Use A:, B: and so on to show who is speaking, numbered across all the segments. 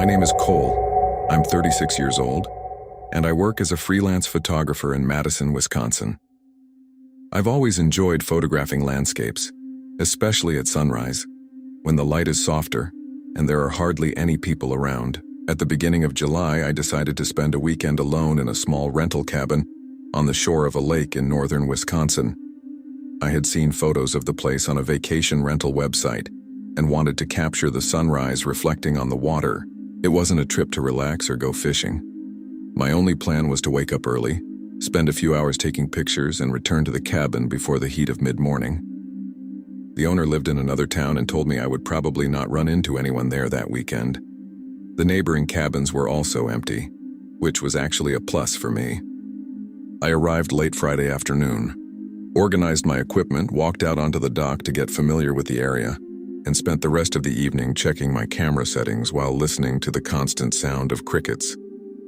A: My name is Cole. I'm 36 years old, and I work as a freelance photographer in Madison, Wisconsin. I've always enjoyed photographing landscapes, especially at sunrise, when the light is softer and there are hardly any people around. At the beginning of July, I decided to spend a weekend alone in a small rental cabin on the shore of a lake in northern Wisconsin. I had seen photos of the place on a vacation rental website and wanted to capture the sunrise reflecting on the water. It wasn't a trip to relax or go fishing. My only plan was to wake up early, spend a few hours taking pictures, and return to the cabin before the heat of mid-morning. The owner lived in another town and told me I would probably not run into anyone there that weekend. The neighboring cabins were also empty, which was actually a plus for me. I arrived late Friday afternoon, organized my equipment, walked out onto the dock to get familiar with the area, and spent the rest of the evening checking my camera settings while listening to the constant sound of crickets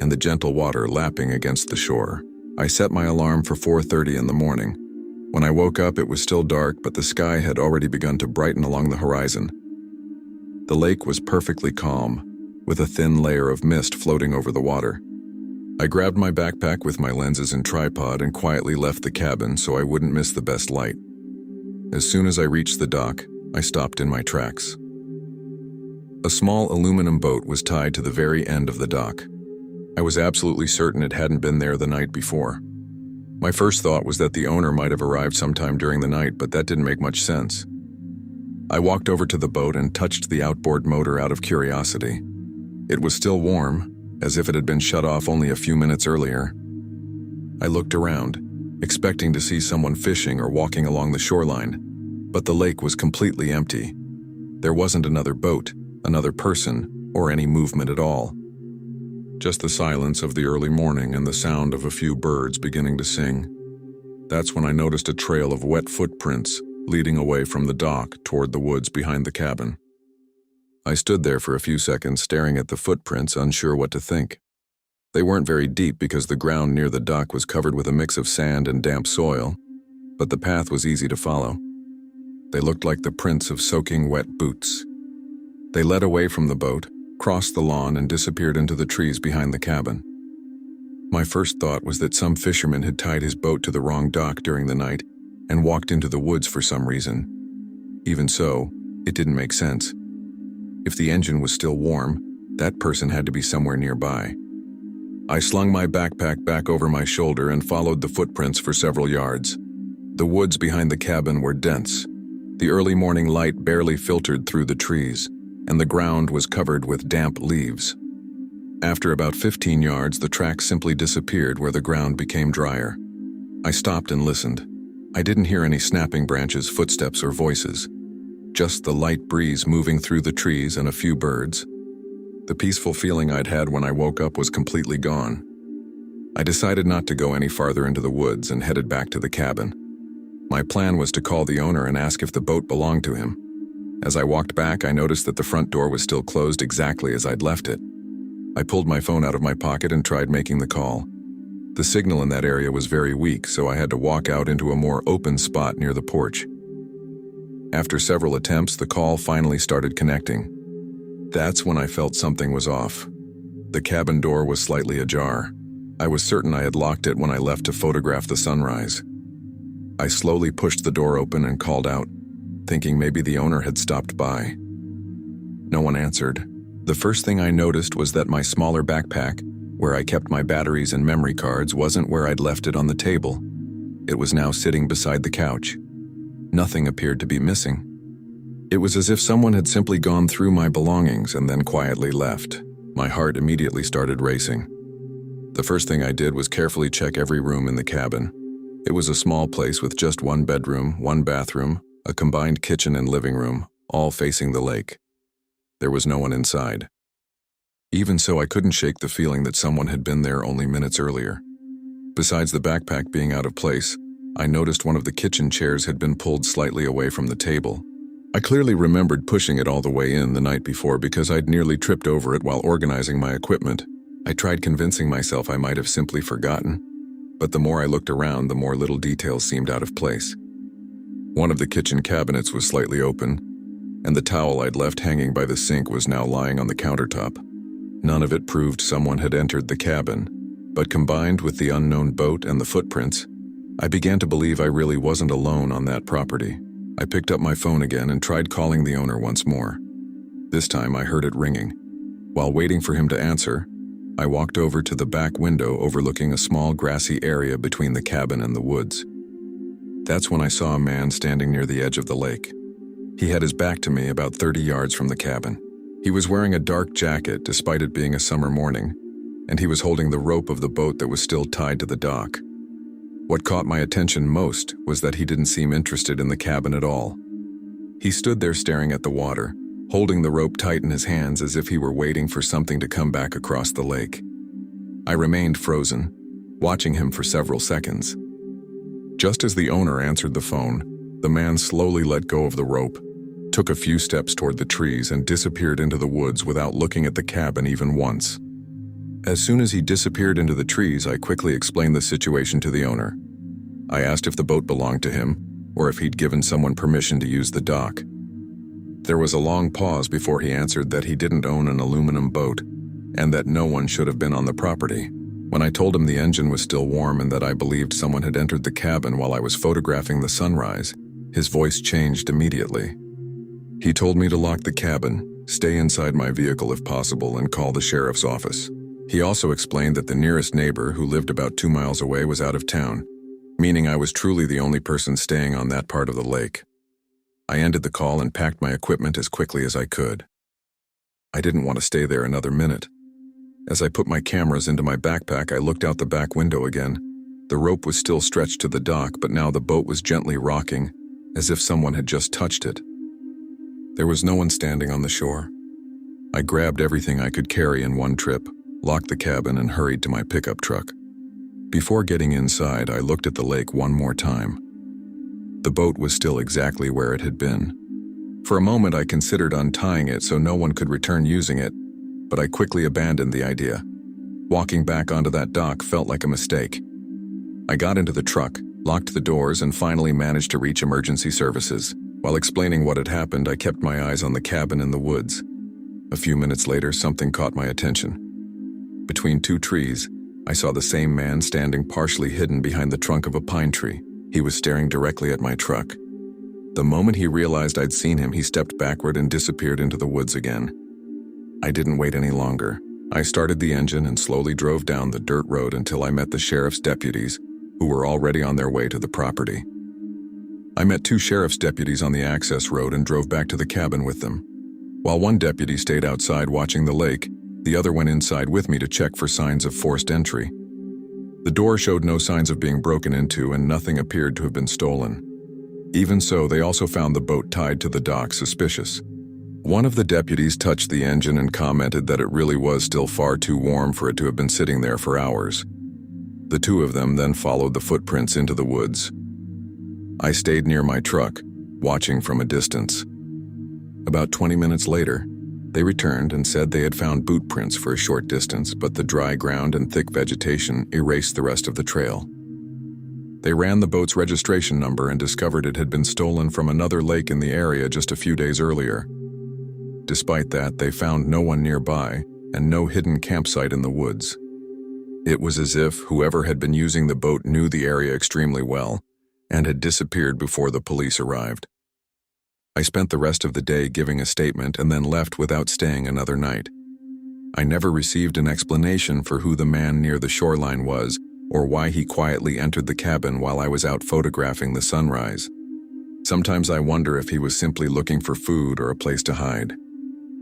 A: and the gentle water lapping against the shore. I set my alarm for 4:30 in the morning. When I woke up, it was still dark, but the sky had already begun to brighten along the horizon. The lake was perfectly calm, with a thin layer of mist floating over the water. I grabbed my backpack with my lenses and tripod and quietly left the cabin so I wouldn't miss the best light. As soon as I reached the dock, I stopped in my tracks. A small aluminum boat was tied to the very end of the dock. I was absolutely certain it hadn't been there the night before. My first thought was that the owner might have arrived sometime during the night, but that didn't make much sense. I walked over to the boat and touched the outboard motor out of curiosity. It was still warm, as if it had been shut off only a few minutes earlier. I looked around, expecting to see someone fishing or walking along the shoreline, but the lake was completely empty. There wasn't another boat, another person, or any movement at all. Just the silence of the early morning and the sound of a few birds beginning to sing. That's when I noticed a trail of wet footprints leading away from the dock toward the woods behind the cabin. I stood there for a few seconds staring at the footprints, unsure what to think. They weren't very deep because the ground near the dock was covered with a mix of sand and damp soil, but the path was easy to follow. They looked like the prints of soaking wet boots. They led away from the boat, crossed the lawn, and disappeared into the trees behind the cabin. My first thought was that some fisherman had tied his boat to the wrong dock during the night and walked into the woods for some reason. Even so, it didn't make sense. If the engine was still warm, that person had to be somewhere nearby. I slung my backpack back over my shoulder and followed the footprints for several yards. The woods behind the cabin were dense. The early morning light barely filtered through the trees, and the ground was covered with damp leaves. After about 15 yards, the tracks simply disappeared where the ground became drier. I stopped and listened. I didn't hear any snapping branches, footsteps, or voices. Just the light breeze moving through the trees and a few birds. The peaceful feeling I'd had when I woke up was completely gone. I decided not to go any farther into the woods and headed back to the cabin. My plan was to call the owner and ask if the boat belonged to him. As I walked back, I noticed that the front door was still closed exactly as I'd left it. I pulled my phone out of my pocket and tried making the call. The signal in that area was very weak, so I had to walk out into a more open spot near the porch. After several attempts, the call finally started connecting. That's when I felt something was off. The cabin door was slightly ajar. I was certain I had locked it when I left to photograph the sunrise. I slowly pushed the door open and called out, thinking maybe the owner had stopped by. No one answered. The first thing I noticed was that my smaller backpack, where I kept my batteries and memory cards, wasn't where I'd left it on the table. It was now sitting beside the couch. Nothing appeared to be missing. It was as if someone had simply gone through my belongings and then quietly left. My heart immediately started racing. The first thing I did was carefully check every room in the cabin. It was a small place with just one bedroom, one bathroom, a combined kitchen and living room, all facing the lake. There was no one inside. Even so, I couldn't shake the feeling that someone had been there only minutes earlier. Besides the backpack being out of place, I noticed one of the kitchen chairs had been pulled slightly away from the table. I clearly remembered pushing it all the way in the night before because I'd nearly tripped over it while organizing my equipment. I tried convincing myself I might have simply forgotten, but the more I looked around, the more little details seemed out of place. One of the kitchen cabinets was slightly open, and the towel I'd left hanging by the sink was now lying on the countertop. None of it proved someone had entered the cabin, but combined with the unknown boat and the footprints, I began to believe I really wasn't alone on that property. I picked up my phone again and tried calling the owner once more. This time I heard it ringing. While waiting for him to answer, I walked over to the back window overlooking a small grassy area between the cabin and the woods. That's when I saw a man standing near the edge of the lake. He had his back to me about 30 yards from the cabin. He was wearing a dark jacket despite it being a summer morning, and he was holding the rope of the boat that was still tied to the dock. What caught my attention most was that he didn't seem interested in the cabin at all. He stood there staring at the water, holding the rope tight in his hands as if he were waiting for something to come back across the lake. I remained frozen, watching him for several seconds. Just as the owner answered the phone, the man slowly let go of the rope, took a few steps toward the trees, and disappeared into the woods without looking at the cabin even once. As soon as he disappeared into the trees, I quickly explained the situation to the owner. I asked if the boat belonged to him, or if he'd given someone permission to use the dock. There was a long pause before he answered that he didn't own an aluminum boat, and that no one should have been on the property. When I told him the engine was still warm and that I believed someone had entered the cabin while I was photographing the sunrise, his voice changed immediately. He told me to lock the cabin, stay inside my vehicle if possible, and call the sheriff's office. He also explained that the nearest neighbor, who lived about 2 miles away, was out of town, meaning I was truly the only person staying on that part of the lake. I ended the call and packed my equipment as quickly as I could. I didn't want to stay there another minute. As I put my cameras into my backpack, I looked out the back window again. The rope was still stretched to the dock, but now the boat was gently rocking, as if someone had just touched it. There was no one standing on the shore. I grabbed everything I could carry in one trip, locked the cabin, and hurried to my pickup truck. Before getting inside, I looked at the lake one more time. The boat was still exactly where it had been. For a moment, I considered untying it so no one could return using it, but I quickly abandoned the idea. Walking back onto that dock felt like a mistake. I got into the truck, locked the doors, and finally managed to reach emergency services. While explaining what had happened, I kept my eyes on the cabin in the woods. A few minutes later, something caught my attention. Between two trees, I saw the same man standing partially hidden behind the trunk of a pine tree. He was staring directly at my truck. The moment he realized I'd seen him, he stepped backward and disappeared into the woods again. I didn't wait any longer. I started the engine and slowly drove down the dirt road until I met the sheriff's deputies, who were already on their way to the property. I met 2 sheriff's deputies on the access road and drove back to the cabin with them. While one deputy stayed outside watching the lake, the other went inside with me to check for signs of forced entry. The door showed no signs of being broken into, and nothing appeared to have been stolen. Even so, they also found the boat tied to the dock suspicious. One of the deputies touched the engine and commented that it really was still far too warm for it to have been sitting there for hours. The 2 of them then followed the footprints into the woods. I stayed near my truck, watching from a distance. About 20 minutes later, they returned and said they had found boot prints for a short distance, but the dry ground and thick vegetation erased the rest of the trail. They ran the boat's registration number and discovered it had been stolen from another lake in the area just a few days earlier. Despite that, they found no one nearby and no hidden campsite in the woods. It was as if whoever had been using the boat knew the area extremely well and had disappeared before the police arrived. I spent the rest of the day giving a statement and then left without staying another night. I never received an explanation for who the man near the shoreline was or why he quietly entered the cabin while I was out photographing the sunrise. Sometimes I wonder if he was simply looking for food or a place to hide.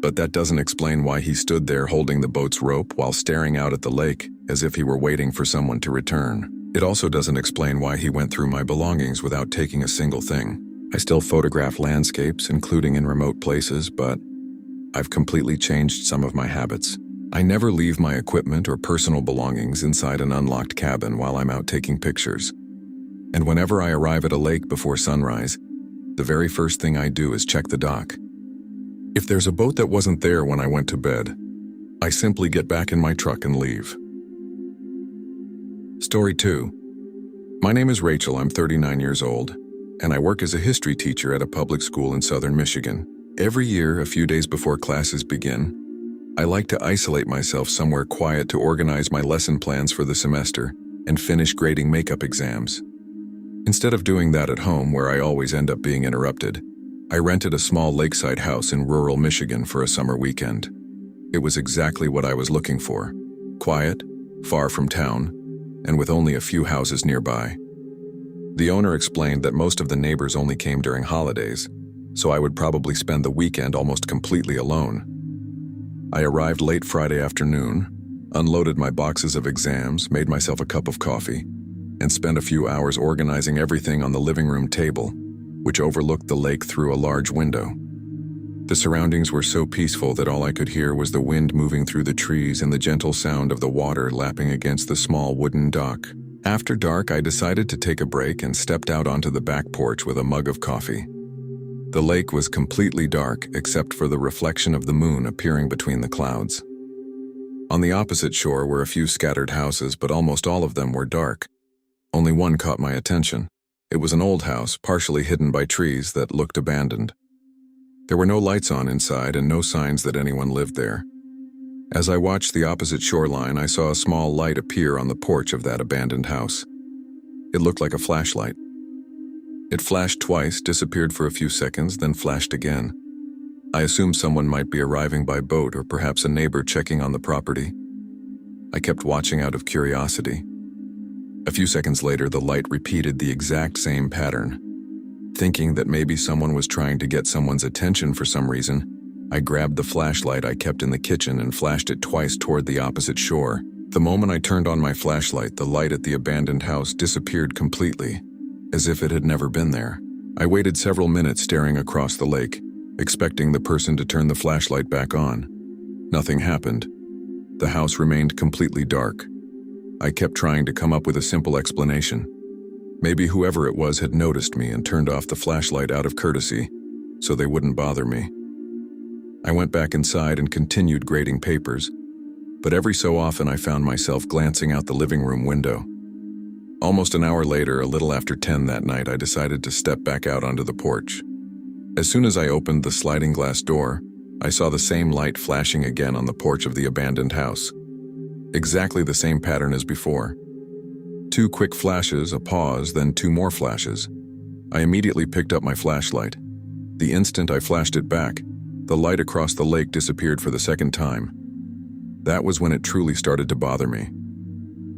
A: But that doesn't explain why he stood there holding the boat's rope while staring out at the lake as if he were waiting for someone to return. It also doesn't explain why he went through my belongings without taking a single thing. I still photograph landscapes, including in remote places, but I've completely changed some of my habits. I never leave my equipment or personal belongings inside an unlocked cabin while I'm out taking pictures. And whenever I arrive at a lake before sunrise, the very first thing I do is check the dock. If there's a boat that wasn't there when I went to bed, I simply get back in my truck and leave. Story 2. My name is Rachel, I'm 39 years old, and I work as a history teacher at a public school in southern Michigan. Every year, a few days before classes begin, I like to isolate myself somewhere quiet to organize my lesson plans for the semester and finish grading makeup exams. Instead of doing that at home where I always end up being interrupted, I rented a small lakeside house in rural Michigan for a summer weekend. It was exactly what I was looking for: quiet, far from town, and with only a few houses nearby. The owner explained that most of the neighbors only came during holidays, so I would probably spend the weekend almost completely alone. I arrived late Friday afternoon, unloaded my boxes of exams, made myself a cup of coffee, and spent a few hours organizing everything on the living room table, which overlooked the lake through a large window. The surroundings were so peaceful that all I could hear was the wind moving through the trees and the gentle sound of the water lapping against the small wooden dock. After dark, I decided to take a break and stepped out onto the back porch with a mug of coffee. The lake was completely dark except for the reflection of the moon appearing between the clouds. On the opposite shore were a few scattered houses, but almost all of them were dark. Only one caught my attention. It was an old house, partially hidden by trees that looked abandoned. There were no lights on inside and no signs that anyone lived there. As I watched the opposite shoreline, I saw a small light appear on the porch of that abandoned house. It looked like a flashlight. It flashed twice, disappeared for a few seconds, then flashed again. I assumed someone might be arriving by boat or perhaps a neighbor checking on the property. I kept watching out of curiosity. A few seconds later, the light repeated the exact same pattern. Thinking that maybe someone was trying to get someone's attention for some reason, I grabbed the flashlight I kept in the kitchen and flashed it twice toward the opposite shore. The moment I turned on my flashlight, the light at the abandoned house disappeared completely, as if it had never been there. I waited several minutes staring across the lake, expecting the person to turn the flashlight back on. Nothing happened. The house remained completely dark. I kept trying to come up with a simple explanation. Maybe whoever it was had noticed me and turned off the flashlight out of courtesy, so they wouldn't bother me. I went back inside and continued grading papers, but every so often I found myself glancing out the living room window. Almost an hour later, a little after 10 that night, I decided to step back out onto the porch. As soon as I opened the sliding glass door, I saw the same light flashing again on the porch of the abandoned house. Exactly the same pattern as before. 2 quick flashes, a pause, then 2 more flashes. I immediately picked up my flashlight. The instant I flashed it back, the light across the lake disappeared for the second time. That was when it truly started to bother me.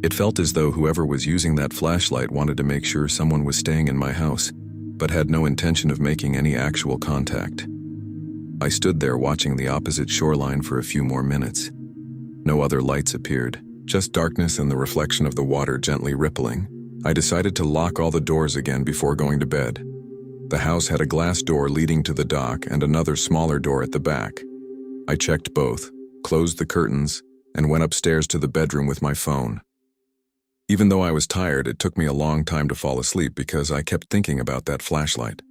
A: It felt as though whoever was using that flashlight wanted to make sure someone was staying in my house, but had no intention of making any actual contact. I stood there watching the opposite shoreline for a few more minutes. No other lights appeared, just darkness and the reflection of the water gently rippling. I decided to lock all the doors again before going to bed. The house had a glass door leading to the dock and another smaller door at the back. I checked both, closed the curtains, and went upstairs to the bedroom with my phone. Even though I was tired, it took me a long time to fall asleep because I kept thinking about that flashlight.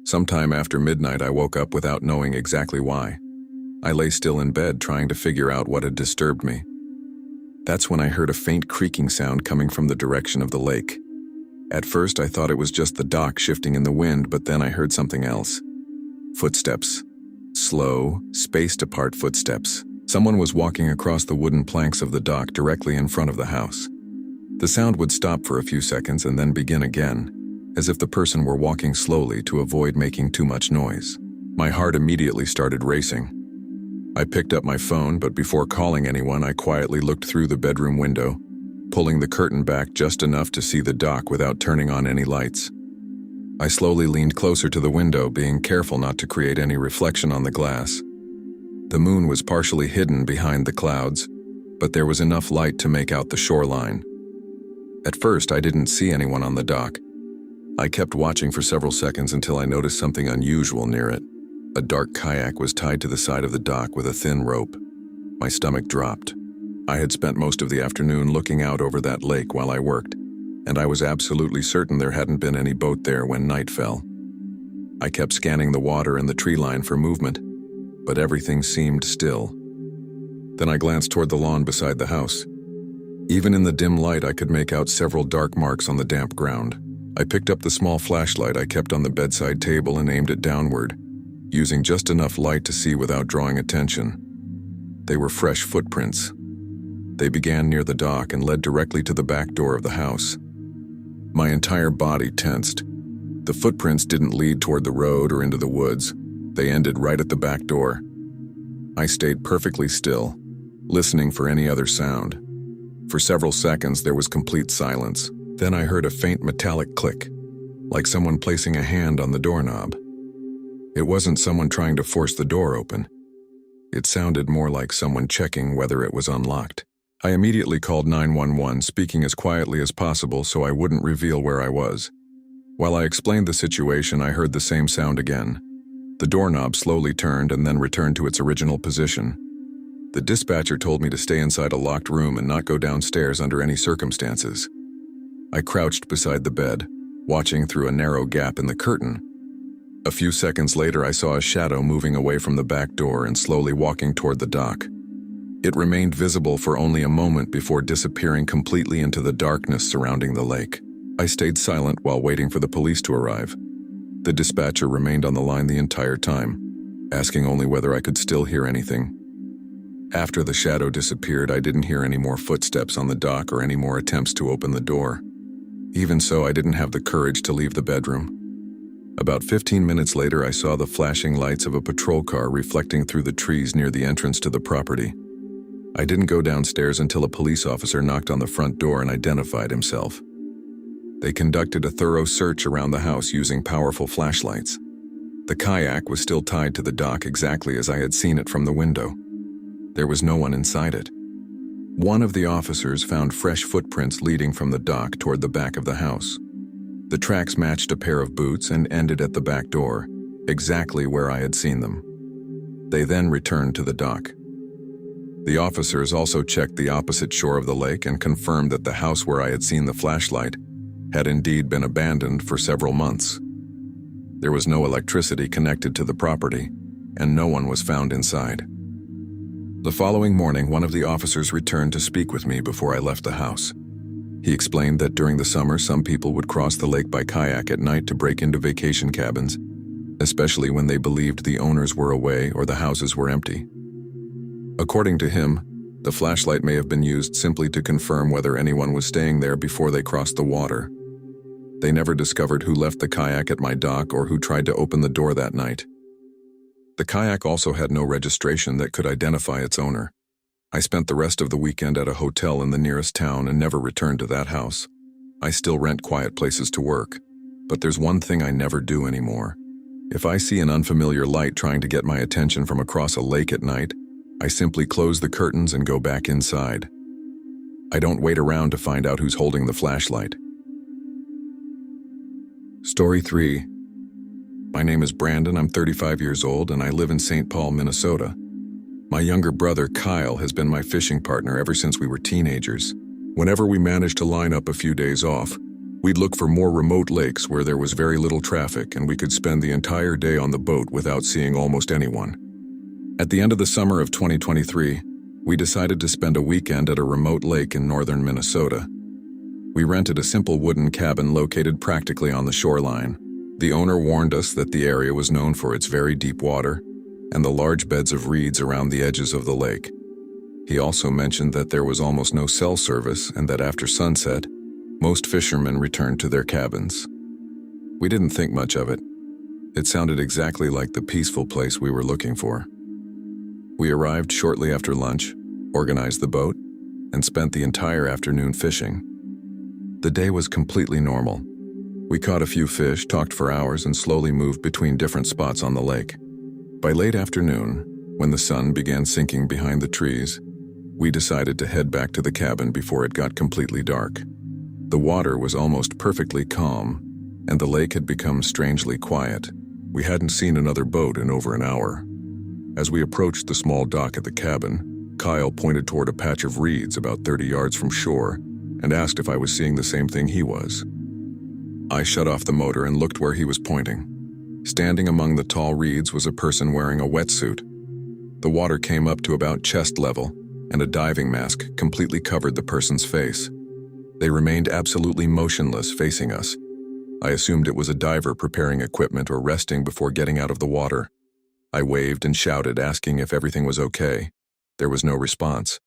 A: Sometime after midnight, I woke up without knowing exactly why. I lay still in bed trying to figure out what had disturbed me. That's when I heard a faint creaking sound coming from the direction of the lake. At first, I thought it was just the dock shifting in the wind, but then I heard something else. Footsteps. Slow, spaced-apart footsteps. Someone was walking across the wooden planks of the dock directly in front of the house. The sound would stop for a few seconds and then begin again, as if the person were walking slowly to avoid making too much noise. My heart immediately started racing. I picked up my phone, but before calling anyone, I quietly looked through the bedroom window, pulling the curtain back just enough to see the dock without turning on any lights. I slowly leaned closer to the window, being careful not to create any reflection on the glass. The moon was partially hidden behind the clouds, but there was enough light to make out the shoreline. At first, I didn't see anyone on the dock. I kept watching for several seconds until I noticed something unusual near it. A dark kayak was tied to the side of the dock with a thin rope. My stomach dropped. I had spent most of the afternoon looking out over that lake while I worked, and I was absolutely certain there hadn't been any boat there when night fell. I kept scanning the water and the tree line for movement, but everything seemed still. Then I glanced toward the lawn beside the house. Even in the dim light, I could make out several dark marks on the damp ground. I picked up the small flashlight I kept on the bedside table and aimed it downward, using just enough light to see without drawing attention. They were fresh footprints. They began near the dock and led directly to the back door of the house. My entire body tensed. The footprints didn't lead toward the road or into the woods. They ended right at the back door. I stayed perfectly still, listening for any other sound. For several seconds, there was complete silence. Then I heard a faint metallic click, like someone placing a hand on the doorknob. It wasn't someone trying to force the door open. It sounded more like someone checking whether it was unlocked. I immediately called 911, speaking as quietly as possible so I wouldn't reveal where I was. While I explained the situation, I heard the same sound again. The doorknob slowly turned and then returned to its original position. The dispatcher told me to stay inside a locked room and not go downstairs under any circumstances. I crouched beside the bed, watching through a narrow gap in the curtain. A few seconds later, I saw a shadow moving away from the back door and slowly walking toward the dock. It remained visible for only a moment before disappearing completely into the darkness surrounding the lake. I stayed silent while waiting for the police to arrive. The dispatcher remained on the line the entire time, asking only whether I could still hear anything. After the shadow disappeared, I didn't hear any more footsteps on the dock or any more attempts to open the door. Even so, I didn't have the courage to leave the bedroom. About 15 minutes later, I saw the flashing lights of a patrol car reflecting through the trees near the entrance to the property. I didn't go downstairs until a police officer knocked on the front door and identified himself. They conducted a thorough search around the house using powerful flashlights. The kayak was still tied to the dock exactly as I had seen it from the window. There was no one inside it. One of the officers found fresh footprints leading from the dock toward the back of the house. The tracks matched a pair of boots and ended at the back door, exactly where I had seen them. They then returned to the dock. The officers also checked the opposite shore of the lake and confirmed that the house where I had seen the flashlight had indeed been abandoned for several months. There was no electricity connected to the property, and no one was found inside. The following morning, one of the officers returned to speak with me before I left the house. He explained that during the summer, some people would cross the lake by kayak at night to break into vacation cabins, especially when they believed the owners were away or the houses were empty. According to him, the flashlight may have been used simply to confirm whether anyone was staying there before they crossed the water. They never discovered who left the kayak at my dock or who tried to open the door that night. The kayak also had no registration that could identify its owner. I spent the rest of the weekend at a hotel in the nearest town and never returned to that house. I still rent quiet places to work, but there's one thing I never do anymore. If I see an unfamiliar light trying to get my attention from across a lake at night, I simply close the curtains and go back inside. I don't wait around to find out who's holding the flashlight. Story 3. My name is Brandon, I'm 35 years old, and I live in St. Paul, Minnesota. My younger brother, Kyle, has been my fishing partner ever since we were teenagers. Whenever we managed to line up a few days off, we'd look for more remote lakes where there was very little traffic and we could spend the entire day on the boat without seeing almost anyone. At the end of the summer of 2023, we decided to spend a weekend at a remote lake in northern Minnesota. We rented a simple wooden cabin located practically on the shoreline. The owner warned us that the area was known for its very deep water and the large beds of reeds around the edges of the lake. He also mentioned that there was almost no cell service and that after sunset, most fishermen returned to their cabins. We didn't think much of it. It sounded exactly like the peaceful place we were looking for. We arrived shortly after lunch, organized the boat, and spent the entire afternoon fishing. The day was completely normal. We caught a few fish, talked for hours, and slowly moved between different spots on the lake. By late afternoon, when the sun began sinking behind the trees, we decided to head back to the cabin before it got completely dark. The water was almost perfectly calm, and the lake had become strangely quiet. We hadn't seen another boat in over an hour. As we approached the small dock at the cabin, Kyle pointed toward a patch of reeds about 30 yards from shore and asked if I was seeing the same thing he was. I shut off the motor and looked where he was pointing. Standing among the tall reeds was a person wearing a wetsuit. The water came up to about chest level, and a diving mask completely covered the person's face. They remained absolutely motionless, facing us. I assumed it was a diver preparing equipment or resting before getting out of the water. I waved and shouted, asking if everything was okay. There was no response.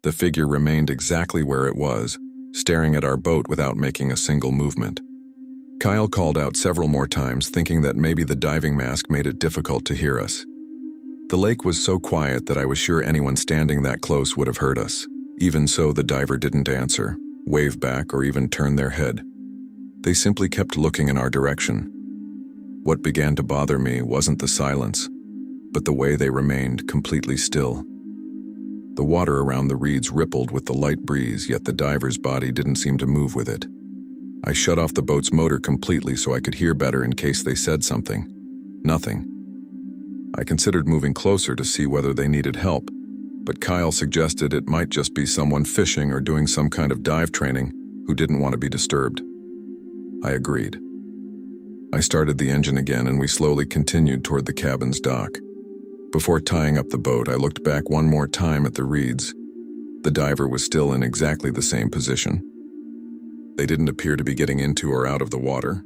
A: The figure remained exactly where it was, staring at our boat without making a single movement. Kyle called out several more times, thinking that maybe the diving mask made it difficult to hear us. The lake was so quiet that I was sure anyone standing that close would have heard us. Even so, the diver didn't answer, wave back, or even turn their head. They simply kept looking in our direction. What began to bother me wasn't the silence, but the way they remained completely still. The water around the reeds rippled with the light breeze, yet the diver's body didn't seem to move with it. I shut off the boat's motor completely so I could hear better in case they said something. Nothing. I considered moving closer to see whether they needed help, but Kyle suggested it might just be someone fishing or doing some kind of dive training who didn't want to be disturbed. I agreed. I started the engine again and we slowly continued toward the cabin's dock. Before tying up the boat, I looked back one more time at the reeds. The diver was still in exactly the same position. They didn't appear to be getting into or out of the water.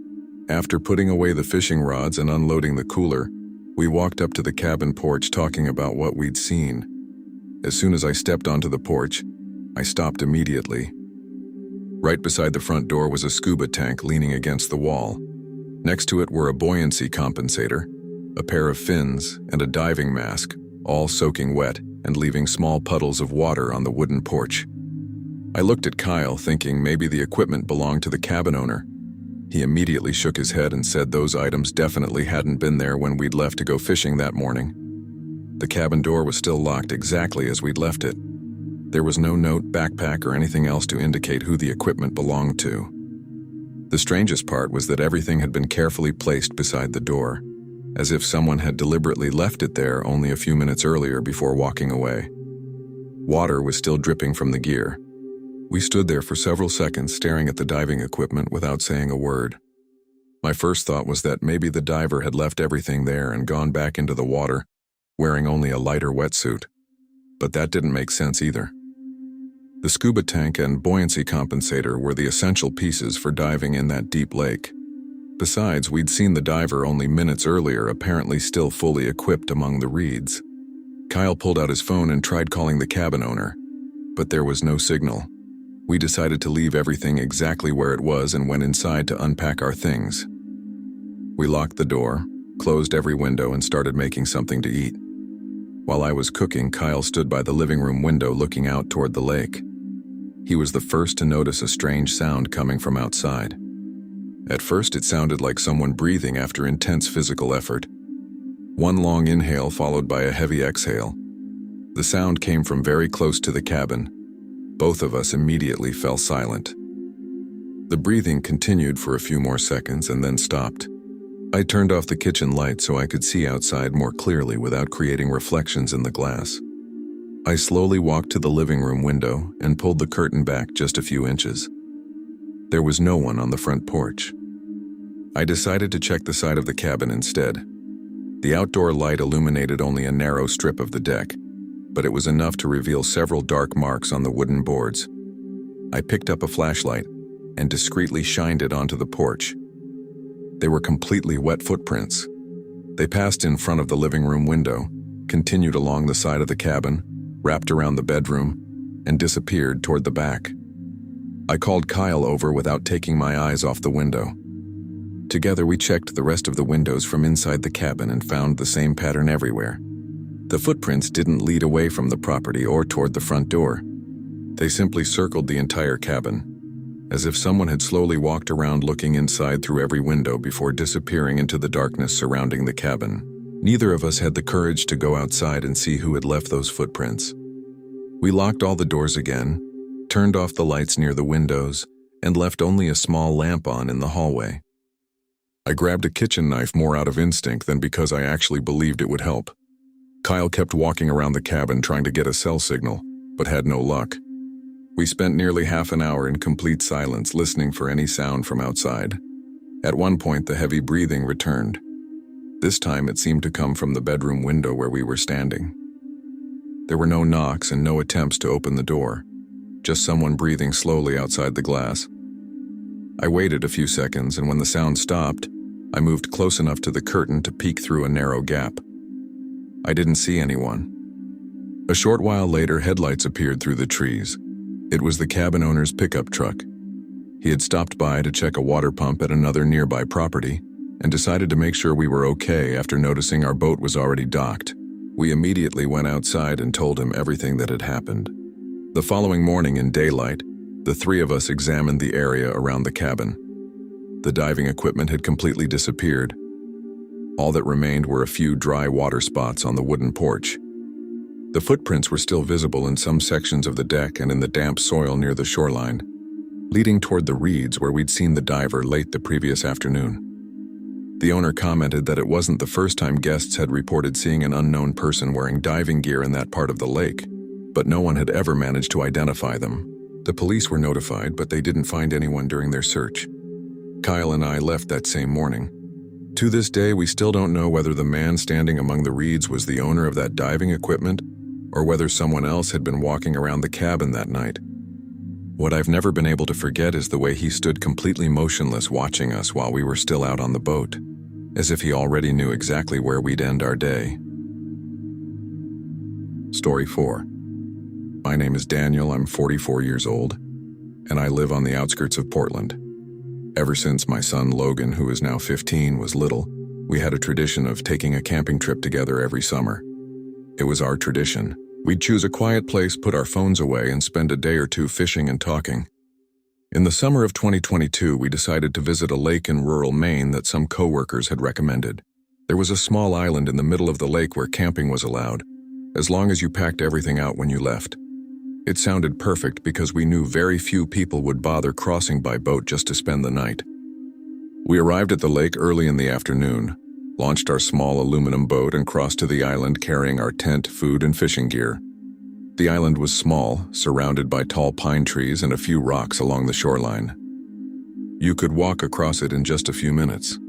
A: After putting away the fishing rods and unloading the cooler, we walked up to the cabin porch talking about what we'd seen. As soon as I stepped onto the porch, I stopped immediately. Right beside the front door was a scuba tank leaning against the wall. Next to it were a buoyancy compensator, a pair of fins, and a diving mask, all soaking wet and leaving small puddles of water on the wooden porch. I looked at Kyle, thinking maybe the equipment belonged to the cabin owner. He immediately shook his head and said those items definitely hadn't been there when we'd left to go fishing that morning. The cabin door was still locked exactly as we'd left it. There was no note, backpack, or anything else to indicate who the equipment belonged to. The strangest part was that everything had been carefully placed beside the door, as if someone had deliberately left it there only a few minutes earlier before walking away. Water was still dripping from the gear. We stood there for several seconds staring at the diving equipment without saying a word. My first thought was that maybe the diver had left everything there and gone back into the water, wearing only a lighter wetsuit. But that didn't make sense either. The scuba tank and buoyancy compensator were the essential pieces for diving in that deep lake. Besides, we'd seen the diver only minutes earlier, apparently still fully equipped among the reeds. Kyle pulled out his phone and tried calling the cabin owner, but there was no signal. We decided to leave everything exactly where it was and went inside to unpack our things. We locked the door, closed every window, and started making something to eat. While I was cooking, Kyle stood by the living room window looking out toward the lake. He was the first to notice a strange sound coming from outside. At first, it sounded like someone breathing after intense physical effort. One long inhale followed by a heavy exhale. The sound came from very close to the cabin. Both of us immediately fell silent. The breathing continued for a few more seconds and then stopped. I turned off the kitchen light so I could see outside more clearly without creating reflections in the glass. I slowly walked to the living room window and pulled the curtain back just a few inches. There was no one on the front porch. I decided to check the side of the cabin instead. The outdoor light illuminated only a narrow strip of the deck, but it was enough to reveal several dark marks on the wooden boards. I picked up a flashlight and discreetly shined it onto the porch. They were completely wet footprints. They passed in front of the living room window, continued along the side of the cabin, wrapped around the bedroom, and disappeared toward the back. I called Kyle over without taking my eyes off the window. Together we checked the rest of the windows from inside the cabin and found the same pattern everywhere. The footprints didn't lead away from the property or toward the front door. They simply circled the entire cabin, as if someone had slowly walked around looking inside through every window before disappearing into the darkness surrounding the cabin. Neither of us had the courage to go outside and see who had left those footprints. We locked all the doors again, turned off the lights near the windows, and left only a small lamp on in the hallway. I grabbed a kitchen knife more out of instinct than because I actually believed it would help. Kyle kept walking around the cabin trying to get a cell signal, but had no luck. We spent nearly half an hour in complete silence listening for any sound from outside. At one point, the heavy breathing returned. This time it seemed to come from the bedroom window where we were standing. There were no knocks and no attempts to open the door, just someone breathing slowly outside the glass. I waited a few seconds, and when the sound stopped, I moved close enough to the curtain to peek through a narrow gap. I didn't see anyone. A short while later, headlights appeared through the trees. It was the cabin owner's pickup truck. He had stopped by to check a water pump at another nearby property and decided to make sure we were okay after noticing our boat was already docked. We immediately went outside and told him everything that had happened. The following morning in daylight, the three of us examined the area around the cabin. The diving equipment had completely disappeared. All that remained were a few dry water spots on the wooden porch. The footprints were still visible in some sections of the deck and in the damp soil near the shoreline, leading toward the reeds where we'd seen the diver late the previous afternoon. The owner commented that it wasn't the first time guests had reported seeing an unknown person wearing diving gear in that part of the lake, but no one had ever managed to identify them. The police were notified, but they didn't find anyone during their search. Kyle and I left that same morning. To this day, we still don't know whether the man standing among the reeds was the owner of that diving equipment or whether someone else had been walking around the cabin that night. What I've never been able to forget is the way he stood completely motionless watching us while we were still out on the boat, as if he already knew exactly where we'd end our day. Story 4. My name is Daniel, I'm 44 years old, and I live on the outskirts of Portland. Ever since my son Logan, who is now 15, was little, we had a tradition of taking a camping trip together every summer. It was our tradition. We'd choose a quiet place, put our phones away, and spend a day or two fishing and talking. In the summer of 2022, we decided to visit a lake in rural Maine that some coworkers had recommended. There was a small island in the middle of the lake where camping was allowed, as long as you packed everything out when you left. It sounded perfect because we knew very few people would bother crossing by boat just to spend the night. We arrived at the lake early in the afternoon, launched our small aluminum boat, and crossed to the island carrying our tent, food, and fishing gear. The island was small, surrounded by tall pine trees and a few rocks along the shoreline. You could walk across it in just a few minutes.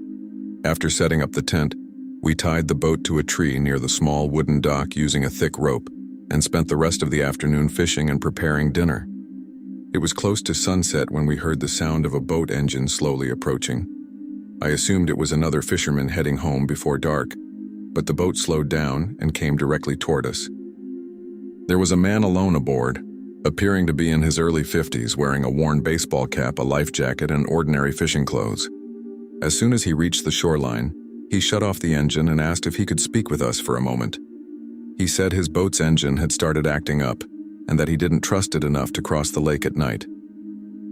A: After setting up the tent, we tied the boat to a tree near the small wooden dock using a thick rope, and spent the rest of the afternoon fishing and preparing dinner. It was close to sunset when we heard the sound of a boat engine slowly approaching. I assumed it was another fisherman heading home before dark, but the boat slowed down and came directly toward us. There was a man alone aboard, appearing to be in his early 50s, wearing a worn baseball cap, a life jacket, and ordinary fishing clothes. As soon as he reached the shoreline, he shut off the engine and asked if he could speak with us for a moment. He said his boat's engine had started acting up and that he didn't trust it enough to cross the lake at night.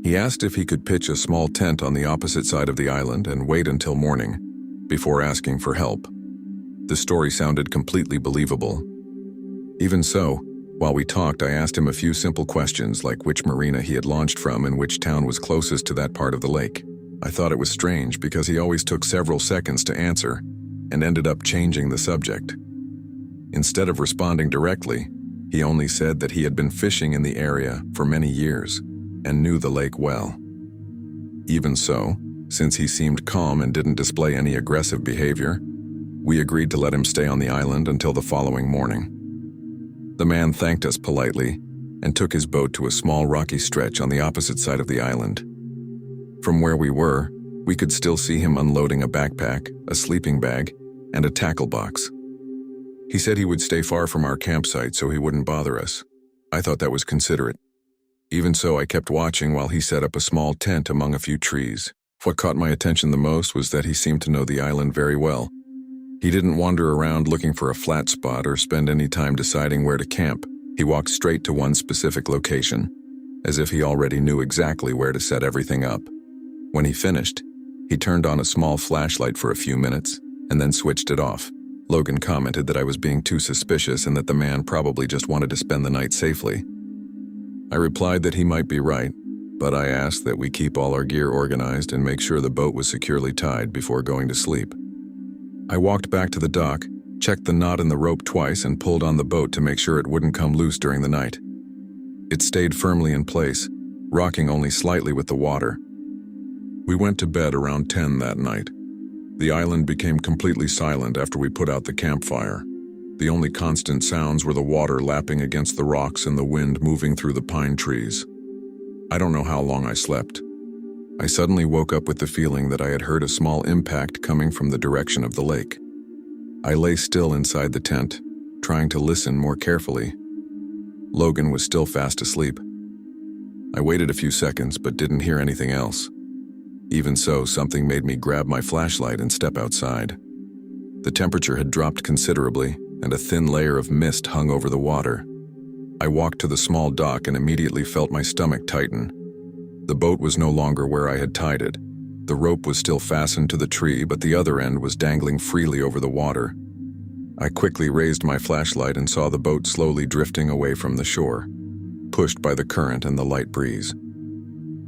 A: He asked if he could pitch a small tent on the opposite side of the island and wait until morning before asking for help. The story sounded completely believable. Even so, while we talked, I asked him a few simple questions like which marina he had launched from and which town was closest to that part of the lake. I thought it was strange because he always took several seconds to answer and ended up changing the subject. Instead of responding directly, he only said that he had been fishing in the area for many years and knew the lake well. Even so, since he seemed calm and didn't display any aggressive behavior, we agreed to let him stay on the island until the following morning. The man thanked us politely and took his boat to a small rocky stretch on the opposite side of the island. From where we were, we could still see him unloading a backpack, a sleeping bag, and a tackle box. He said he would stay far from our campsite so he wouldn't bother us. I thought that was considerate. Even so, I kept watching while he set up a small tent among a few trees. What caught my attention the most was that he seemed to know the island very well. He didn't wander around looking for a flat spot or spend any time deciding where to camp. He walked straight to one specific location, as if he already knew exactly where to set everything up. When he finished, he turned on a small flashlight for a few minutes and then switched it off. Logan commented that I was being too suspicious and that the man probably just wanted to spend the night safely. I replied that he might be right, but I asked that we keep all our gear organized and make sure the boat was securely tied before going to sleep. I walked back to the dock, checked the knot in the rope twice, and pulled on the boat to make sure it wouldn't come loose during the night. It stayed firmly in place, rocking only slightly with the water. We went to bed around 10 that night. The island became completely silent after we put out the campfire. The only constant sounds were the water lapping against the rocks and the wind moving through the pine trees. I don't know how long I slept. I suddenly woke up with the feeling that I had heard a small impact coming from the direction of the lake. I lay still inside the tent, trying to listen more carefully, Logan was still fast asleep. I waited a few seconds but didn't hear anything else. Even so, something made me grab my flashlight and step outside. The temperature had dropped considerably, and a thin layer of mist hung over the water. I walked to the small dock and immediately felt my stomach tighten. The boat was no longer where I had tied it. The rope was still fastened to the tree, but the other end was dangling freely over the water. I quickly raised my flashlight and saw the boat slowly drifting away from the shore, pushed by the current and the light breeze.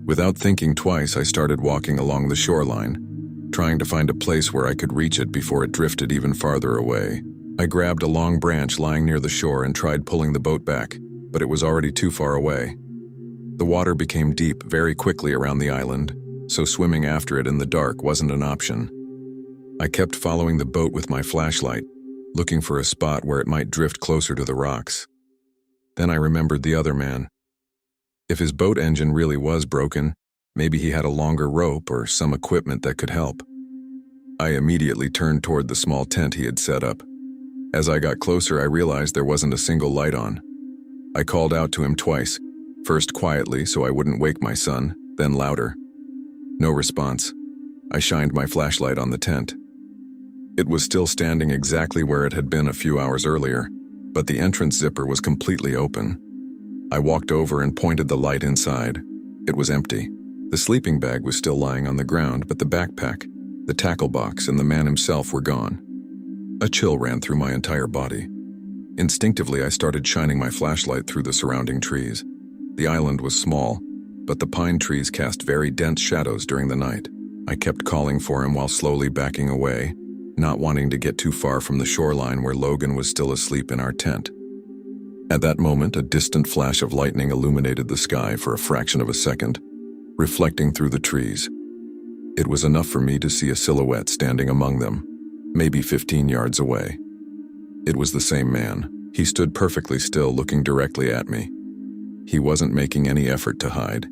A: Without thinking twice, I started walking along the shoreline, trying to find a place where I could reach it before it drifted even farther away. I grabbed a long branch lying near the shore and tried pulling the boat back, but it was already too far away. The water became deep very quickly around the island, so swimming after it in the dark wasn't an option. I kept following the boat with my flashlight, looking for a spot where it might drift closer to the rocks. Then I remembered the other man. If his boat engine really was broken, maybe he had a longer rope or some equipment that could help. I immediately turned toward the small tent he had set up. As I got closer, I realized there wasn't a single light on. I called out to him twice, first quietly so I wouldn't wake my son, then louder. No response. I shined my flashlight on the tent. It was still standing exactly where it had been a few hours earlier, but the entrance zipper was completely open. I walked over and pointed the light inside. It was empty. The sleeping bag was still lying on the ground, but the backpack, the tackle box, and the man himself were gone. A chill ran through my entire body. Instinctively, I started shining my flashlight through the surrounding trees. The island was small, but the pine trees cast very dense shadows during the night. I kept calling for him while slowly backing away, not wanting to get too far from the shoreline where Logan was still asleep in our tent. At that moment, a distant flash of lightning illuminated the sky for a fraction of a second, reflecting through the trees. It was enough for me to see a silhouette standing among them, maybe 15 yards away. It was the same man. He stood perfectly still, looking directly at me. He wasn't making any effort to hide.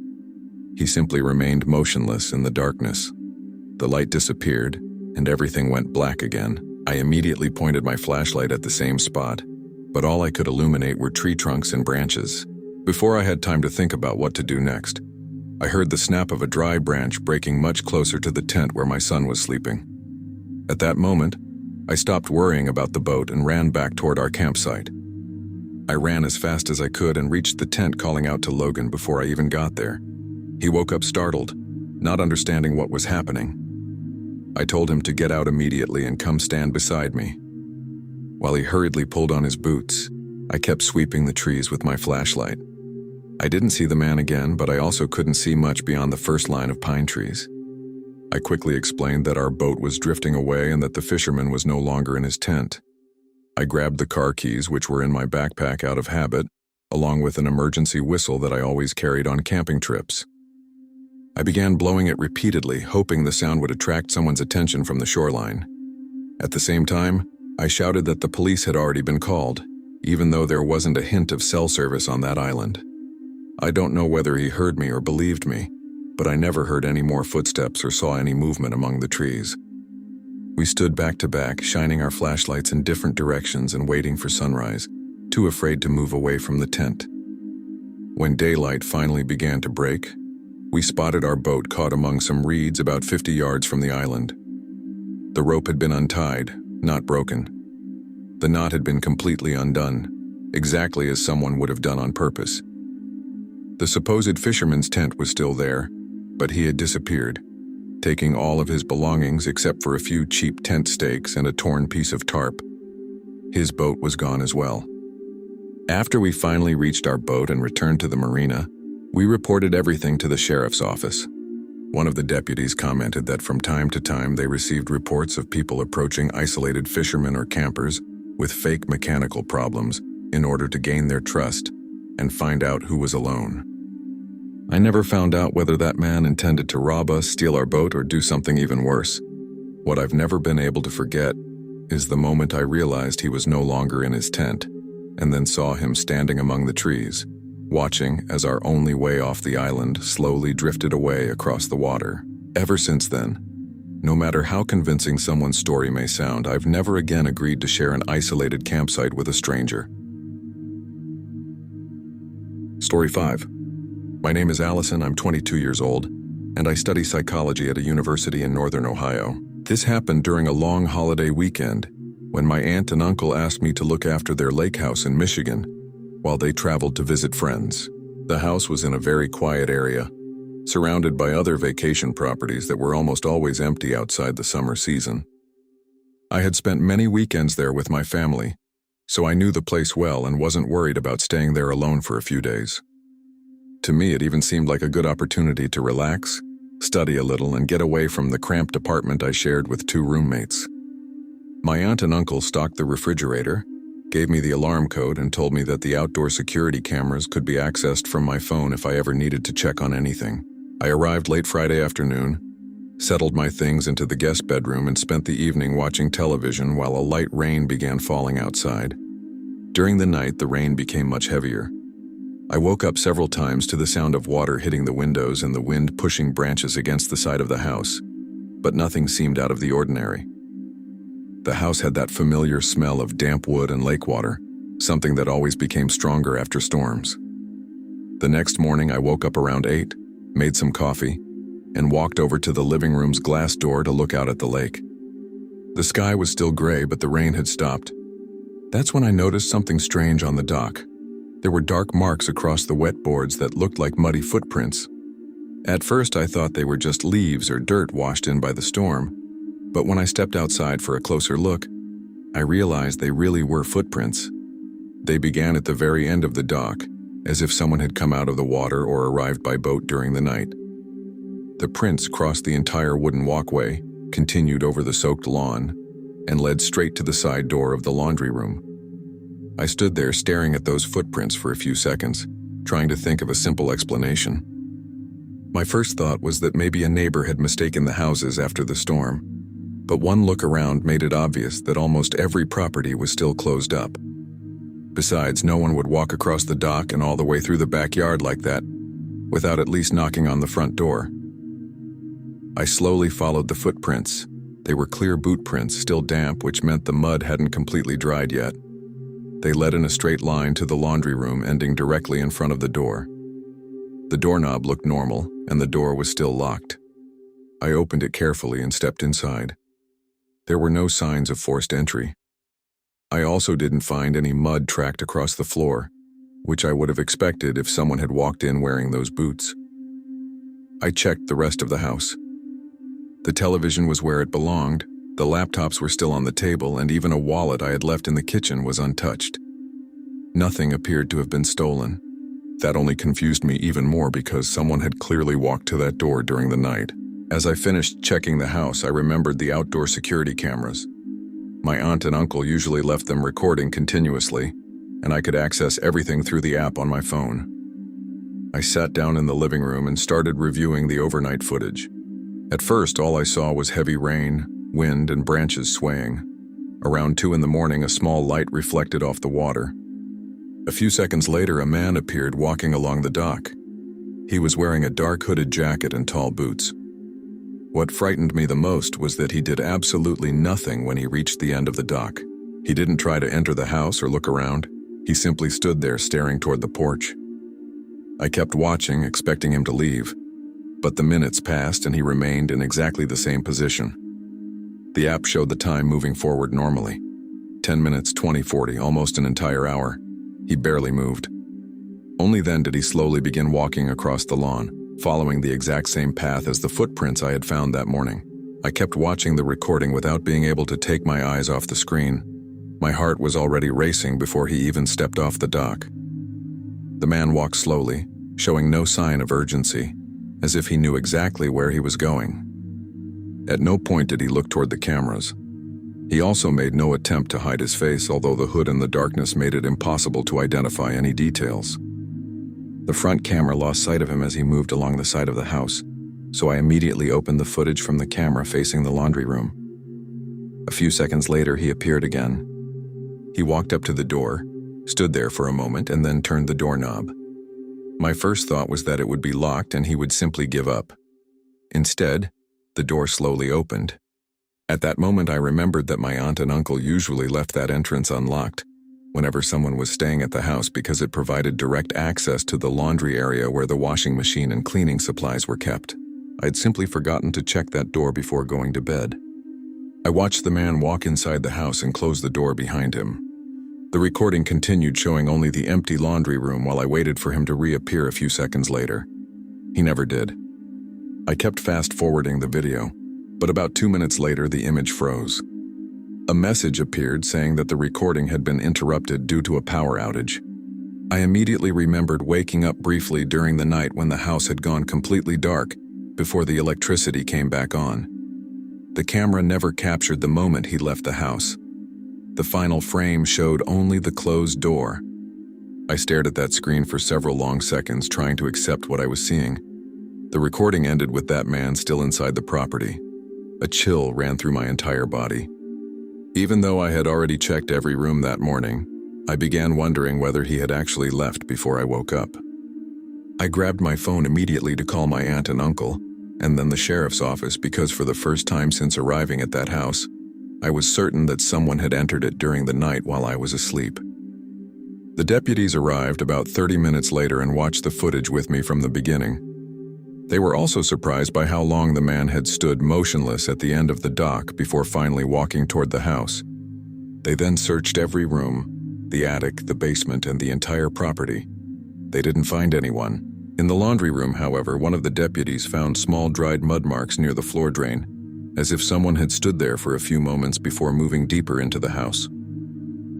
A: He simply remained motionless in the darkness. The light disappeared, and everything went black again. I immediately pointed my flashlight at the same spot, but all I could illuminate were tree trunks and branches. Before I had time to think about what to do next, I heard the snap of a dry branch breaking much closer to the tent where my son was sleeping. At that moment, I stopped worrying about the boat and ran back toward our campsite. I ran as fast as I could and reached the tent, calling out to Logan before I even got there. He woke up startled, not understanding what was happening. I told him to get out immediately and come stand beside me. While he hurriedly pulled on his boots, I kept sweeping the trees with my flashlight. I didn't see the man again, but I also couldn't see much beyond the first line of pine trees. I quickly explained that our boat was drifting away and that the fisherman was no longer in his tent. I grabbed the car keys, which were in my backpack out of habit, along with an emergency whistle that I always carried on camping trips. I began blowing it repeatedly, hoping the sound would attract someone's attention from the shoreline. At the same time, I shouted that the police had already been called, even though there wasn't a hint of cell service on that island. I don't know whether he heard me or believed me, but I never heard any more footsteps or saw any movement among the trees. We stood back to back, shining our flashlights in different directions and waiting for sunrise, too afraid to move away from the tent. When daylight finally began to break, we spotted our boat caught among some reeds about 50 yards from the island. The rope had been untied, not broken. The knot had been completely undone, exactly as someone would have done on purpose. The supposed fisherman's tent was still there, but he had disappeared, taking all of his belongings except for a few cheap tent stakes and a torn piece of tarp. His boat was gone as well. After we finally reached our boat and returned to the marina, we reported everything to the sheriff's office. One of the deputies commented that from time to time they received reports of people approaching isolated fishermen or campers with fake mechanical problems in order to gain their trust and find out who was alone. I never found out whether that man intended to rob us, steal our boat, or do something even worse. What I've never been able to forget is the moment I realized he was no longer in his tent, and then saw him standing among the trees, watching as our only way off the island slowly drifted away across the water. Ever since then, no matter how convincing someone's story may sound, I've never again agreed to share an isolated campsite with a stranger. Story 5. My name is Allison, I'm 22 years old, and I study psychology at a university in northern Ohio. This happened during a long holiday weekend when my aunt and uncle asked me to look after their lake house in Michigan while they traveled to visit friends. The house was in a very quiet area, surrounded by other vacation properties that were almost always empty outside the summer season. I had spent many weekends there with my family, so I knew the place well and wasn't worried about staying there alone for a few days. To me, it even seemed like a good opportunity to relax, study a little, and get away from the cramped apartment I shared with 2 roommates. My aunt and uncle stocked the refrigerator, gave me the alarm code, and told me that the outdoor security cameras could be accessed from my phone if I ever needed to check on anything. I arrived late Friday afternoon, settled my things into the guest bedroom, and spent the evening watching television while a light rain began falling outside. During the night, the rain became much heavier. I woke up several times to the sound of water hitting the windows and the wind pushing branches against the side of the house, but nothing seemed out of the ordinary. The house had that familiar smell of damp wood and lake water, something that always became stronger after storms. The next morning, I woke up around 8, made some coffee, and walked over to the living room's glass door to look out at the lake. The sky was still gray, but the rain had stopped. That's when I noticed something strange on the dock. There were dark marks across the wet boards that looked like muddy footprints. At first, I thought they were just leaves or dirt washed in by the storm, but when I stepped outside for a closer look, I realized they really were footprints. They began at the very end of the dock, as if someone had come out of the water or arrived by boat during the night. The prints crossed the entire wooden walkway, continued over the soaked lawn, and led straight to the side door of the laundry room. I stood there staring at those footprints for a few seconds, trying to think of a simple explanation. My first thought was that maybe a neighbor had mistaken the houses after the storm, but one look around made it obvious that almost every property was still closed up. Besides, no one would walk across the dock and all the way through the backyard like that without at least knocking on the front door. I slowly followed the footprints. They were clear boot prints, still damp, which meant the mud hadn't completely dried yet. They led in a straight line to the laundry room, ending directly in front of the door. The doorknob looked normal, and the door was still locked. I opened it carefully and stepped inside. There were no signs of forced entry. I also didn't find any mud tracked across the floor, which I would have expected if someone had walked in wearing those boots. I checked the rest of the house. The television was where it belonged, the laptops were still on the table, and even a wallet I had left in the kitchen was untouched. Nothing appeared to have been stolen. That only confused me even more because someone had clearly walked to that door during the night. As I finished checking the house, I remembered the outdoor security cameras. My aunt and uncle usually left them recording continuously, and I could access everything through the app on my phone. I sat down in the living room and started reviewing the overnight footage. At first, all I saw was heavy rain, wind, and branches swaying. Around 2 in the morning, a small light reflected off the water. A few seconds later, a man appeared walking along the dock. He was wearing a dark hooded jacket and tall boots. What frightened me the most was that he did absolutely nothing when he reached the end of the dock. He didn't try to enter the house or look around. He simply stood there staring toward the porch. I kept watching, expecting him to leave, but the minutes passed and he remained in exactly the same position. The app showed the time moving forward normally. 10 minutes, 20, 40, almost an entire hour. He barely moved. Only then did he slowly begin walking across the lawn, following the exact same path as the footprints I had found that morning. I kept watching the recording without being able to take my eyes off the screen. My heart was already racing before he even stepped off the dock. The man walked slowly, showing no sign of urgency, as if he knew exactly where he was going. At no point did he look toward the cameras. He also made no attempt to hide his face, although the hood and the darkness made it impossible to identify any details. The front camera lost sight of him as he moved along the side of the house, so I immediately opened the footage from the camera facing the laundry room. A few seconds later, he appeared again. He walked up to the door, stood there for a moment, and then turned the doorknob. My first thought was that it would be locked and he would simply give up. Instead, the door slowly opened. At that moment, I remembered that my aunt and uncle usually left that entrance unlocked, whenever someone was staying at the house because it provided direct access to the laundry area where the washing machine and cleaning supplies were kept. I'd simply forgotten to check that door before going to bed. I watched the man walk inside the house and close the door behind him. The recording continued, showing only the empty laundry room while I waited for him to reappear a few seconds later. He never did. I kept fast-forwarding the video, but about 2 minutes later the image froze. A message appeared saying that the recording had been interrupted due to a power outage. I immediately remembered waking up briefly during the night when the house had gone completely dark before the electricity came back on. The camera never captured the moment he left the house. The final frame showed only the closed door. I stared at that screen for several long seconds, trying to accept what I was seeing. The recording ended with that man still inside the property. A chill ran through my entire body. Even though I had already checked every room that morning, I began wondering whether he had actually left before I woke up. I grabbed my phone immediately to call my aunt and uncle, and then the sheriff's office, because for the first time since arriving at that house, I was certain that someone had entered it during the night while I was asleep. The deputies arrived about 30 minutes later and watched the footage with me from the beginning. They were also surprised by how long the man had stood motionless at the end of the dock before finally walking toward the house. They then searched every room, the attic, the basement, and the entire property. They didn't find anyone. In the laundry room, however, one of the deputies found small dried mud marks near the floor drain, as if someone had stood there for a few moments before moving deeper into the house.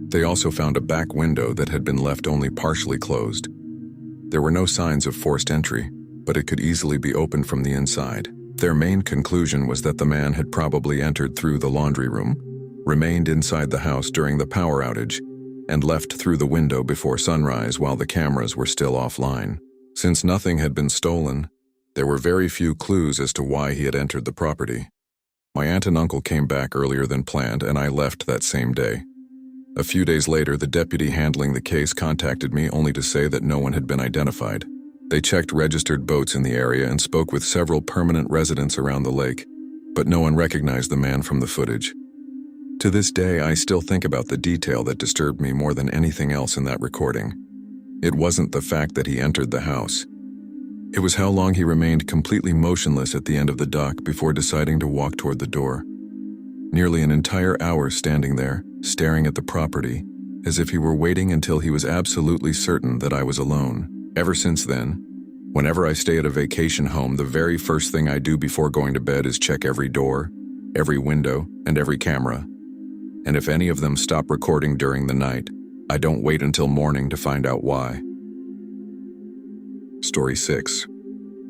A: They also found a back window that had been left only partially closed. There were no signs of forced entry, but it could easily be opened from the inside. Their main conclusion was that the man had probably entered through the laundry room, remained inside the house during the power outage, and left through the window before sunrise while the cameras were still offline. Since nothing had been stolen, there were very few clues as to why he had entered the property. My aunt and uncle came back earlier than planned, and I left that same day. A few days later, the deputy handling the case contacted me only to say that no one had been identified. They checked registered boats in the area and spoke with several permanent residents around the lake, but no one recognized the man from the footage. To this day, I still think about the detail that disturbed me more than anything else in that recording. It wasn't the fact that he entered the house. It was how long he remained completely motionless at the end of the dock before deciding to walk toward the door. Nearly an entire hour standing there, staring at the property, as if he were waiting until he was absolutely certain that I was alone. Ever since then, whenever I stay at a vacation home, the very first thing I do before going to bed is check every door, every window, and every camera. And if any of them stop recording during the night, I don't wait until morning to find out why. Story 6.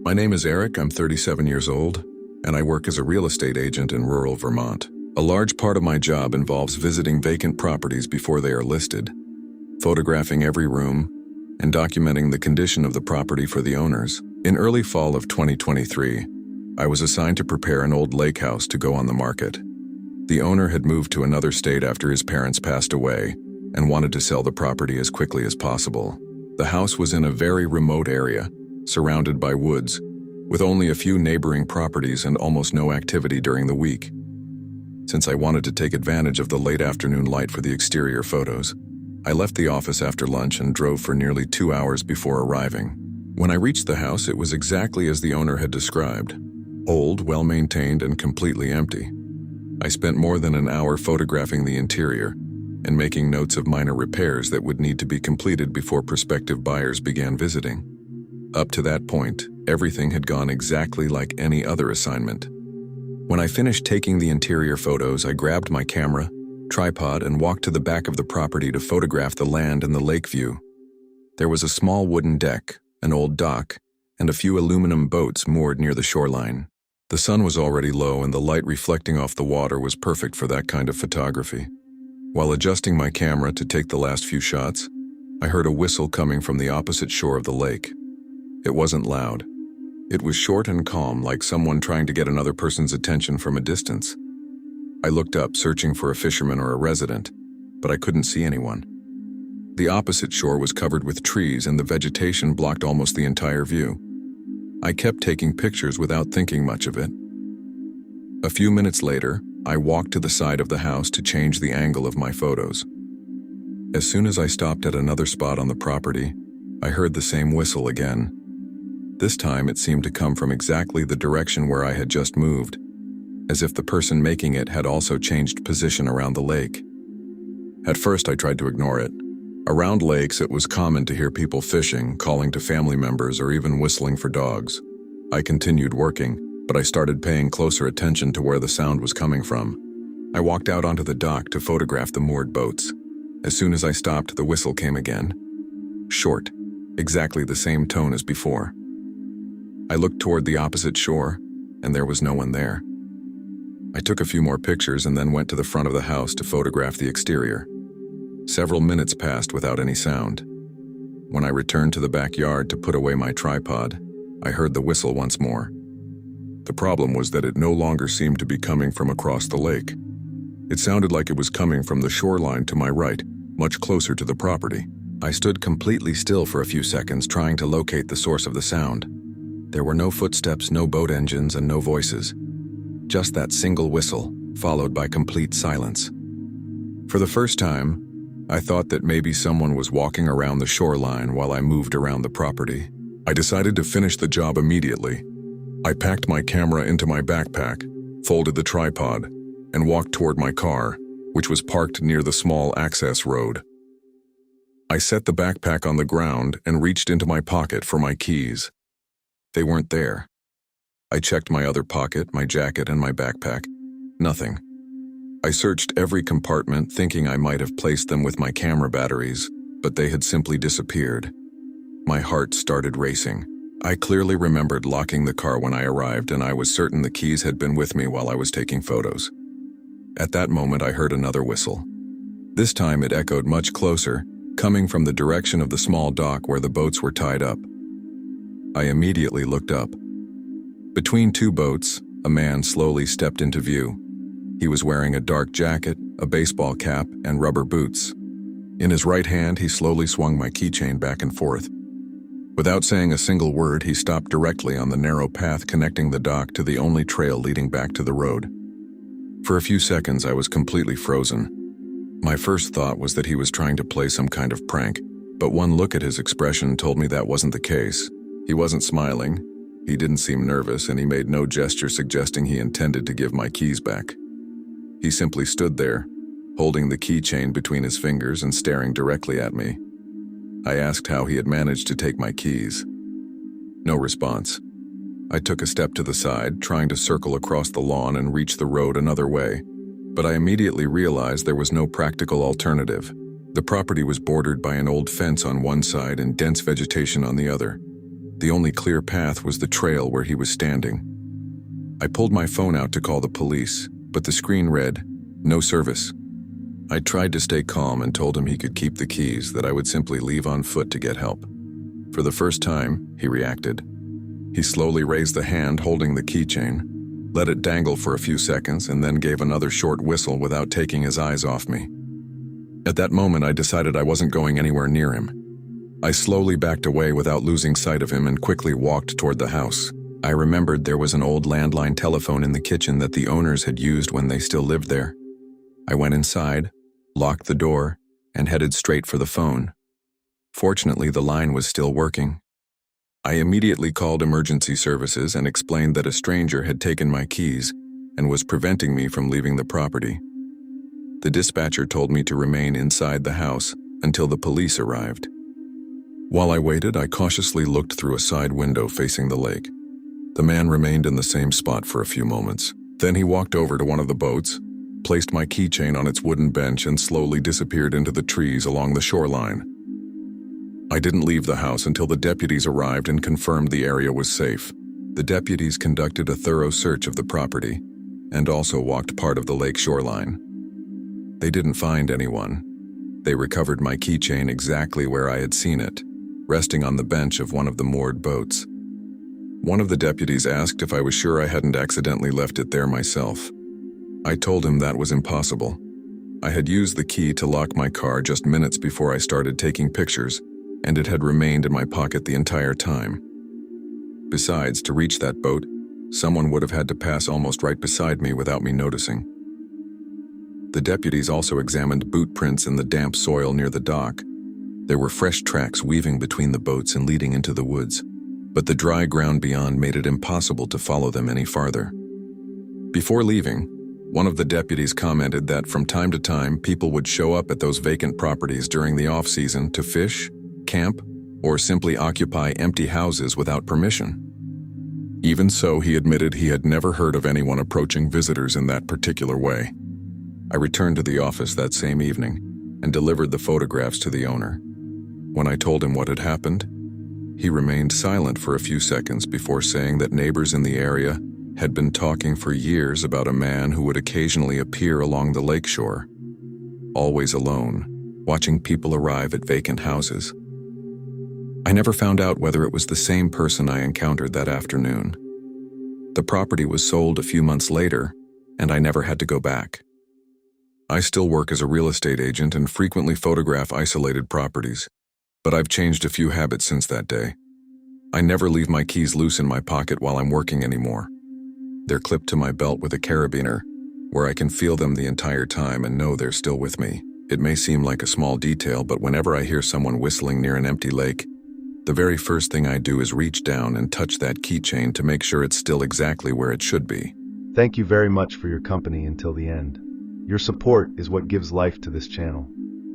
A: My name is Eric, I'm 37 years old, and I work as a real estate agent in rural Vermont. A large part of my job involves visiting vacant properties before they are listed, photographing every room, and documenting the condition of the property for the owners. In early fall of 2023, I was assigned to prepare an old lake house to go on the market. The owner had moved to another state after his parents passed away and wanted to sell the property as quickly as possible. The house was in a very remote area, surrounded by woods, with only a few neighboring properties and almost no activity during the week. Since I wanted to take advantage of the late afternoon light for the exterior photos, I left the office after lunch and drove for nearly 2 hours before arriving. When I reached the house, it was exactly as the owner had described. Old, well-maintained, and completely empty. I spent more than an hour photographing the interior and making notes of minor repairs that would need to be completed before prospective buyers began visiting. Up to that point, everything had gone exactly like any other assignment. When I finished taking the interior photos, I grabbed my camera, tripod, and walked to the back of the property to photograph the land and the lake view. There was a small wooden deck, an old dock, and a few aluminum boats moored near the shoreline. The sun was already low and the light reflecting off the water was perfect for that kind of photography. While adjusting my camera to take the last few shots, I heard a whistle coming from the opposite shore of the lake. It wasn't loud. It was short and calm, like someone trying to get another person's attention from a distance. I looked up, searching for a fisherman or a resident, but I couldn't see anyone. The opposite shore was covered with trees and the vegetation blocked almost the entire view. I kept taking pictures without thinking much of it. A few minutes later, I walked to the side of the house to change the angle of my photos. As soon as I stopped at another spot on the property, I heard the same whistle again. This time it seemed to come from exactly the direction where I had just moved, as if the person making it had also changed position around the lake. At first I tried to ignore it. Around lakes, it was common to hear people fishing, calling to family members, or even whistling for dogs. I continued working, but I started paying closer attention to where the sound was coming from. I walked out onto the dock to photograph the moored boats. As soon as I stopped, the whistle came again. Short, exactly the same tone as before. I looked toward the opposite shore, and there was no one there. I took a few more pictures and then went to the front of the house to photograph the exterior. Several minutes passed without any sound. When I returned to the backyard to put away my tripod, I heard the whistle once more. The problem was that it no longer seemed to be coming from across the lake. It sounded like it was coming from the shoreline to my right, much closer to the property. I stood completely still for a few seconds, trying to locate the source of the sound. There were no footsteps, no boat engines, and no voices. Just that single whistle, followed by complete silence. For the first time, I thought that maybe someone was walking around the shoreline while I moved around the property. I decided to finish the job immediately. I packed my camera into my backpack, folded the tripod, and walked toward my car, which was parked near the small access road. I set the backpack on the ground and reached into my pocket for my keys. They weren't there. I checked my other pocket, my jacket, and my backpack. Nothing. I searched every compartment, thinking I might have placed them with my camera batteries, but they had simply disappeared. My heart started racing. I clearly remembered locking the car when I arrived, and I was certain the keys had been with me while I was taking photos. At that moment, I heard another whistle. This time it echoed much closer, coming from the direction of the small dock where the boats were tied up. I immediately looked up. Between two boats, a man slowly stepped into view. He was wearing a dark jacket, a baseball cap, and rubber boots. In his right hand, he slowly swung my keychain back and forth. Without saying a single word, he stopped directly on the narrow path connecting the dock to the only trail leading back to the road. For a few seconds, I was completely frozen. My first thought was that he was trying to play some kind of prank, but one look at his expression told me that wasn't the case. He wasn't smiling, he didn't seem nervous, and he made no gesture suggesting he intended to give my keys back. He simply stood there, holding the keychain between his fingers and staring directly at me. I asked how he had managed to take my keys. No response. I took a step to the side, trying to circle across the lawn and reach the road another way, but I immediately realized there was no practical alternative. The property was bordered by an old fence on one side and dense vegetation on the other. The only clear path was the trail where he was standing. I pulled my phone out to call the police, but the screen read, "No service." I tried to stay calm and told him he could keep the keys, that I would simply leave on foot to get help. For the first time, he reacted. He slowly raised the hand holding the keychain, let it dangle for a few seconds, and then gave another short whistle without taking his eyes off me. At that moment, I decided I wasn't going anywhere near him. I slowly backed away without losing sight of him and quickly walked toward the house. I remembered there was an old landline telephone in the kitchen that the owners had used when they still lived there. I went inside, locked the door, and headed straight for the phone. Fortunately, the line was still working. I immediately called emergency services and explained that a stranger had taken my keys and was preventing me from leaving the property. The dispatcher told me to remain inside the house until the police arrived. While I waited, I cautiously looked through a side window facing the lake. The man remained in the same spot for a few moments. Then he walked over to one of the boats, placed my keychain on its wooden bench, and slowly disappeared into the trees along the shoreline. I didn't leave the house until the deputies arrived and confirmed the area was safe. The deputies conducted a thorough search of the property and also walked part of the lake shoreline. They didn't find anyone. They recovered my keychain exactly where I had seen it, resting on the bench of one of the moored boats. One of the deputies asked if I was sure I hadn't accidentally left it there myself. I told him that was impossible. I had used the key to lock my car just minutes before I started taking pictures, and it had remained in my pocket the entire time. Besides, to reach that boat, someone would have had to pass almost right beside me without me noticing. The deputies also examined boot prints in the damp soil near the dock. There were fresh tracks weaving between the boats and leading into the woods, but the dry ground beyond made it impossible to follow them any farther. Before leaving, one of the deputies commented that from time to time people would show up at those vacant properties during the off-season to fish, camp, or simply occupy empty houses without permission. Even so, he admitted he had never heard of anyone approaching visitors in that particular way. I returned to the office that same evening and delivered the photographs to the owner. When I told him what had happened, he remained silent for a few seconds before saying that neighbors in the area had been talking for years about a man who would occasionally appear along the lakeshore, always alone, watching people arrive at vacant houses. I never found out whether it was the same person I encountered that afternoon. The property was sold a few months later, and I never had to go back. I still work as a real estate agent and frequently photograph isolated properties, but I've changed a few habits since that day. I never leave my keys loose in my pocket while I'm working anymore. They're clipped to my belt with a carabiner, where I can feel them the entire time and know they're still with me. It may seem like a small detail, but whenever I hear someone whistling near an empty lake, the very first thing I do is reach down and touch that keychain to make sure it's still exactly where it should be.
B: Thank you very much for your company until the end. Your support is what gives life to this channel.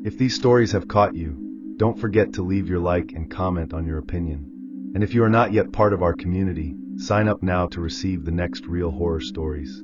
B: If these stories have caught you, don't forget to leave your like and comment on your opinion. And if you are not yet part of our community, sign up now to receive the next real horror stories.